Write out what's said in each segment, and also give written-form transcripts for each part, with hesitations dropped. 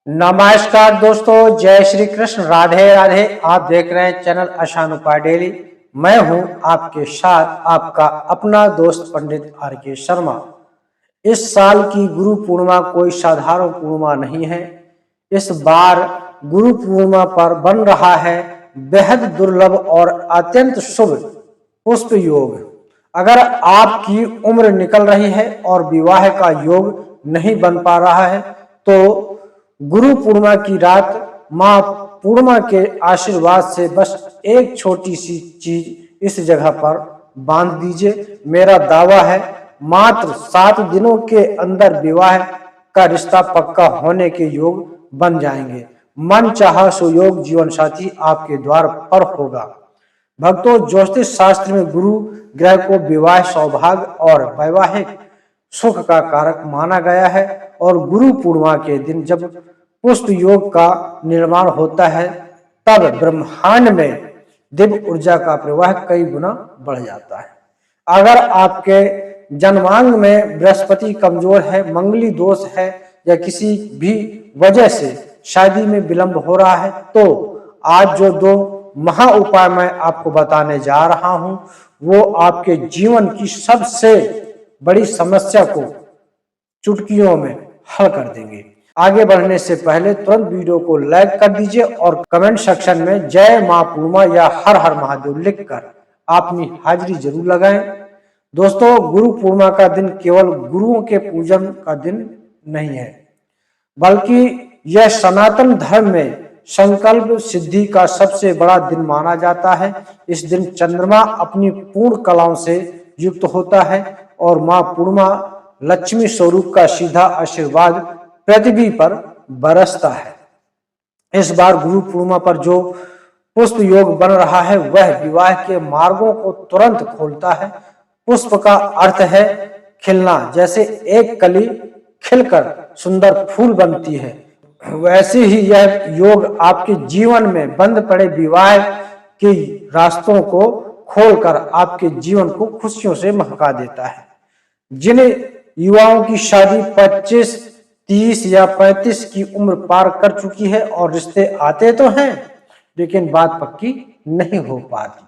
नमस्कार दोस्तों, जय श्री कृष्ण, राधे राधे। आप देख रहे हैं चैनल आसान उपाय डेली। मैं हूं आपके साथ आपका अपना दोस्त पंडित आर के शर्मा। इस साल की गुरु पूर्णिमा कोई साधारण पूर्णिमा नहीं है। इस बार गुरु पूर्णिमा पर बन रहा है बेहद दुर्लभ और अत्यंत शुभ पुष्प योग। अगर आपकी उम्र निकल रही है और विवाह का योग नहीं बन पा रहा है तो गुरु पूर्णिमा की रात मां पूर्णिमा के आशीर्वाद से बस एक छोटी सी चीज इस जगह पर बांध दीजिए। मेरा दावा है मात्र 7 दिनों के अंदर विवाह का रिश्ता पक्का होने के योग बन जाएंगे। मन चाहा सो योग जीवन साथी आपके द्वार पर होगा। भक्तों, ज्योतिष शास्त्र में गुरु ग्रह को विवाह सौभाग्य और वैवाहिक सुख का कारक माना गया है और गुरु पूर्णिमा के दिन जब पुष्प योग का निर्माण होता है तब ब्रह्मांड में दिव्य ऊर्जा का प्रवाह कई गुना बढ़ जाता है। अगर आपके जन्मांग में बृहस्पति कमजोर है, मंगली दोष है या किसी भी वजह से शादी में विलंब हो रहा है तो आज जो 2 महा उपाय मैं आपको बताने जा रहा हूं वो आपके जीवन की सबसे बड़ी समस्या को चुटकियों में हल कर देंगे। आगे बढ़ने से पहले तुरंत वीडियो को लाइक कर दीजिए और कमेंट सेक्शन में जय मां पूर्णिमा या हर हर महादेव लिखकर अपनी हाजिरी जरूर लगाएं। दोस्तों, गुरु पूर्णिमा का दिन केवल गुरुओं के पूजन का दिन नहीं है बल्कि यह सनातन धर्म में संकल्प सिद्धि का सबसे बड़ा दिन माना जाता है। इस दिन चंद्रमा अपनी पूर्ण कलाओं से युक्त होता है और मां पूर्णिमा लक्ष्मी स्वरूप का सीधा आशीर्वाद पृथ्वी पर बरसता है। इस बार गुरु पूर्णिमा पर जो पुष्प योग बन रहा है वह विवाह के मार्गों को तुरंत खोलता है। पुष्प का अर्थ है खिलना। जैसे एक कली खिलकर सुंदर फूल बनती है, वैसे ही यह योग आपके जीवन में बंद पड़े विवाह के रास्तों को खोलकर आपके जीवन को खुशियों से महका देता है। जिन युवाओं की शादी 25, 30 या 35 की उम्र पार कर चुकी है और रिश्ते आते तो हैं लेकिन बात पक्की नहीं हो पाती,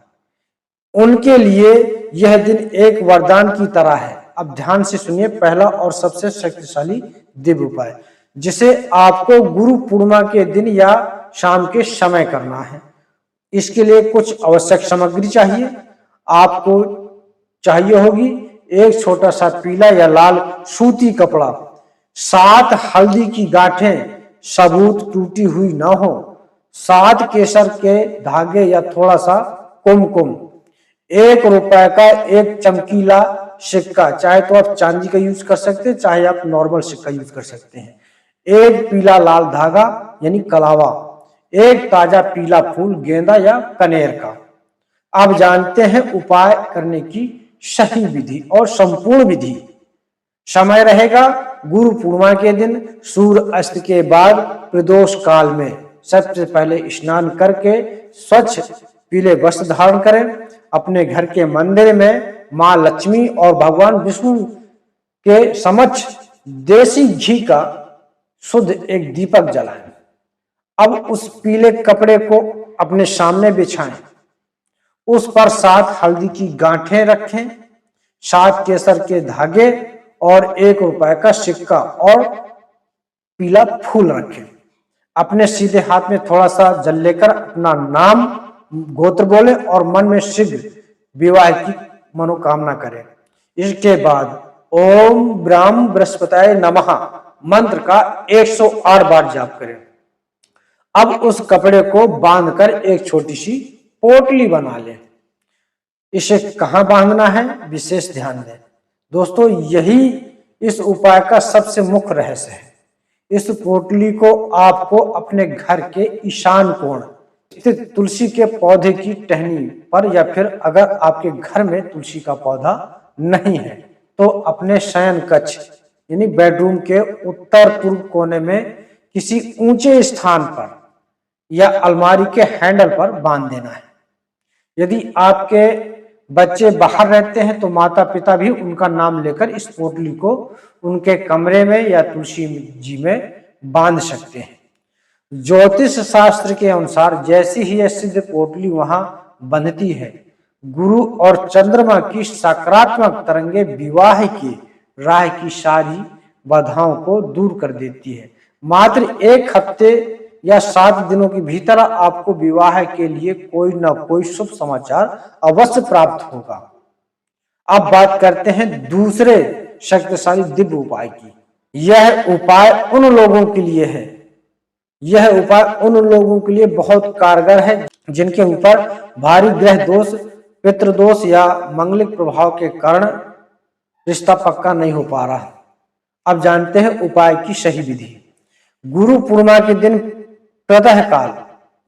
उनके लिए यह दिन एक वरदान की तरह है। अब ध्यान से सुनिए पहला और सबसे शक्तिशाली दिव्य उपाय जिसे आपको गुरु पूर्णिमा के दिन या शाम के समय करना है। इसके लिए कुछ आवश्यक सामग्री चाहिए। आपको चाहिए होगी एक छोटा सा पीला या लाल सूती कपड़ा, 7 हल्दी की गांठें सबूत टूटी हुई ना हो, 7 केसर के धागे या थोड़ा सा कुमकुम, 1 रुपए का एक चमकीला सिक्का, चाहे तो आप चांदी का यूज कर सकते हैं चाहे आप नॉर्मल सिक्का यूज कर सकते हैं, 1 पीला लाल धागा यानी कलावा, 1 ताजा पीला फूल गेंदा या कनेर का। अब जानते हैं उपाय करने की सही विधि और संपूर्ण विधि। समय रहेगा गुरु पूर्णिमा के दिन सूर्य अस्त के बाद प्रदोष काल में। सबसे पहले स्नान करके स्वच्छ पीले वस्त्र धारण करें। अपने घर के मंदिर में मां लक्ष्मी और भगवान विष्णु के समक्ष देसी घी का शुद्ध एक दीपक जलाएं। अब उस पीले कपड़े को अपने सामने बिछाएं, उस पर 7 हल्दी की गांठें रखें, 7 केसर के धागे और 1 रुपए का सिक्का और पीला फूल रखें। अपने सीधे हाथ में थोड़ा सा जल लेकर अपना नाम गोत्र बोले और मन में शीघ्र विवाह की मनोकामना करें। इसके बाद ओम ब्राह्म बृहस्पताय नमः मंत्र का 108 बार जाप करें। अब उस कपड़े को बांधकर एक छोटी सी पोटली बना लें। इसे कहां बांधना है विशेष ध्यान दें दोस्तों, यही इस उपाय का सबसे मुख्य रहस्य है। इस पोटली को आपको अपने घर के ईशान कोण स्थित तुलसी के पौधे की टहनी पर या फिर अगर आपके घर में तुलसी का पौधा नहीं है तो अपने शयन कक्ष यानी बेडरूम के उत्तर पूर्व कोने में किसी ऊंचे स्थान पर या अलमारी के हैंडल पर बांध देना है। यदि आपके बच्चे बाहर रहते हैं तो माता पिता भी उनका नाम लेकर इस पोटली को उनके कमरे में या तुलसी जी में बांध सकते हैं। ज्योतिष शास्त्र के अनुसार जैसी ही यह सिद्ध पोटली वहां बंधती है, गुरु और चंद्रमा की सकारात्मक तरंगे विवाह की राह की सारी बाधाओं को दूर कर देती है। मात्र 1 हफ्ते या 7 दिनों के भीतर आपको विवाह के लिए कोई न कोई शुभ समाचार अवश्य प्राप्त होगा। अब बात करते हैं दूसरे शक्तिशाली दिव्य उपाय की। यह उपाय उन लोगों के लिए है, यह उपाय उन लोगों के लिए बहुत कारगर है जिनके ऊपर भारी ग्रह दोष, पितृ दोष या मंगलिक प्रभाव के कारण रिश्ता पक्का नहीं हो पा रहा। अब जानते हैं उपाय की सही विधि। गुरु पूर्णिमा के दिन प्रातः काल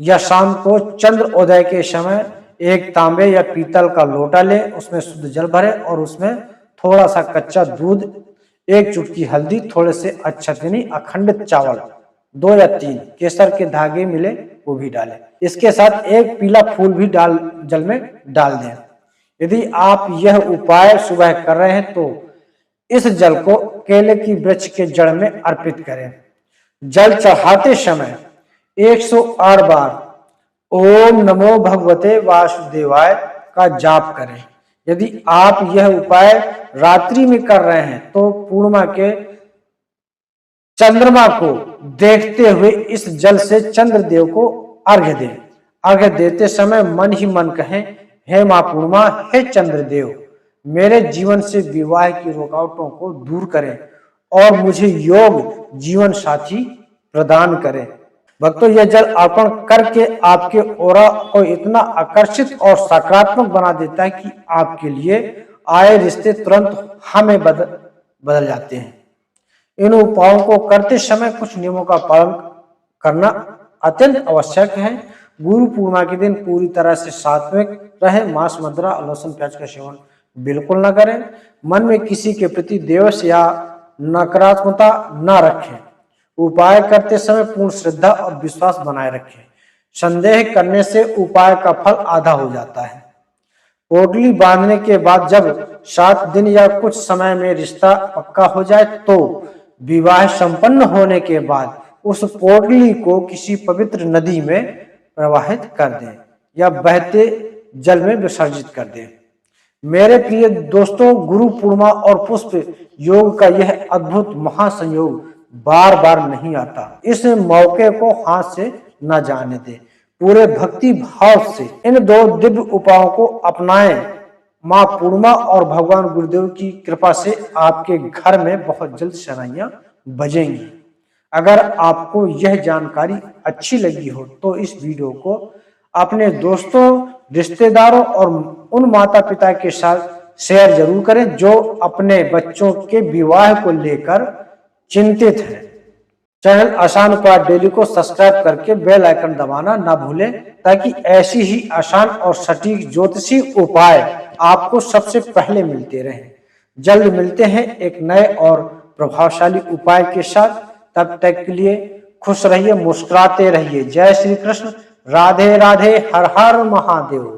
या शाम को चंद्र उदय के समय एक तांबे या पीतल का लोटा लें, उसमें शुद्ध जल भरें और उसमें थोड़ा सा कच्चा दूध, 1 चुटकी हल्दी, थोड़े से अक्षत यानी अखंडित चावल, 2 या 3 केसर के धागे मिले वो भी डालें। इसके साथ 1 पीला फूल भी जल में डाल दें। यदि आप यह उपाय सुबह कर रहे हैं तो इस जल को केले की वृक्ष के जड़ में अर्पित करें। जल चढ़ाते समय 108 बार ओम नमो भगवते वासुदेवाय का जाप करें। यदि आप यह उपाय रात्रि में कर रहे हैं तो पूर्णिमा के चंद्रमा को देखते हुए इस जल से चंद्रदेव को अर्घ्य दें। अर्घ्य देते समय मन ही मन कहें, हे मां पूर्णिमा, हे चंद्रदेव, मेरे जीवन से विवाह की रुकावटों को दूर करें और मुझे योग जीवन साथी प्रदान करें। भक्तों, यह जल अर्पण करके आपके ऑरा को इतना आकर्षित और सकारात्मक बना देता है कि आपके लिए आए रिश्ते तुरंत हमें बदल जाते हैं। इन उपायों को करते समय कुछ नियमों का पालन करना अत्यंत आवश्यक है। गुरु पूर्णिमा के दिन पूरी तरह से सात्विक रहें, मांस, मदिरा और लहसुन प्याज का सेवन बिल्कुल न करें। मन में किसी के प्रति द्वेष या नकारात्मकता न रखें। उपाय करते समय पूर्ण श्रद्धा और विश्वास बनाए रखें। संदेह करने से उपाय का फल आधा हो जाता है। पोटली बांधने के बाद जब 7 दिन या कुछ समय में रिश्ता पक्का हो जाए तो विवाह संपन्न होने के बाद उस पोटली को किसी पवित्र नदी में प्रवाहित कर दें या बहते जल में विसर्जित कर दें। मेरे प्रिय दोस्तों, गुरु पूर्णिमा और पुष्प योग का यह अद्भुत महासंयोग बार बार नहीं आता। इस मौके को हाथ से न जाने दें। पूरे भक्ति भाव से इन 2 दिव्य उपायों को अपनाएं। मां पूर्णिमा और भगवान गुरुदेव की कृपा से आपके घर में बहुत जल्द शहनाइयां बजेंगी। अगर आपको यह जानकारी अच्छी लगी हो तो इस वीडियो को अपने दोस्तों, रिश्तेदारों और उन माता पिता के साथ शेयर जरूर करें जो अपने बच्चों के विवाह को लेकर चिंतित है। चैनल आसान उपाय डेली को सब्सक्राइब करके बेल आइकन दबाना ना भूलें ताकि ऐसी ही आसान और सटीक ज्योतिषी उपाय आपको सबसे पहले मिलते रहें। जल्द मिलते हैं एक नए और प्रभावशाली उपाय के साथ। तब तक के लिए खुश रहिए, मुस्कुराते रहिए। जय श्री कृष्ण, राधे राधे, हर हर महादेव।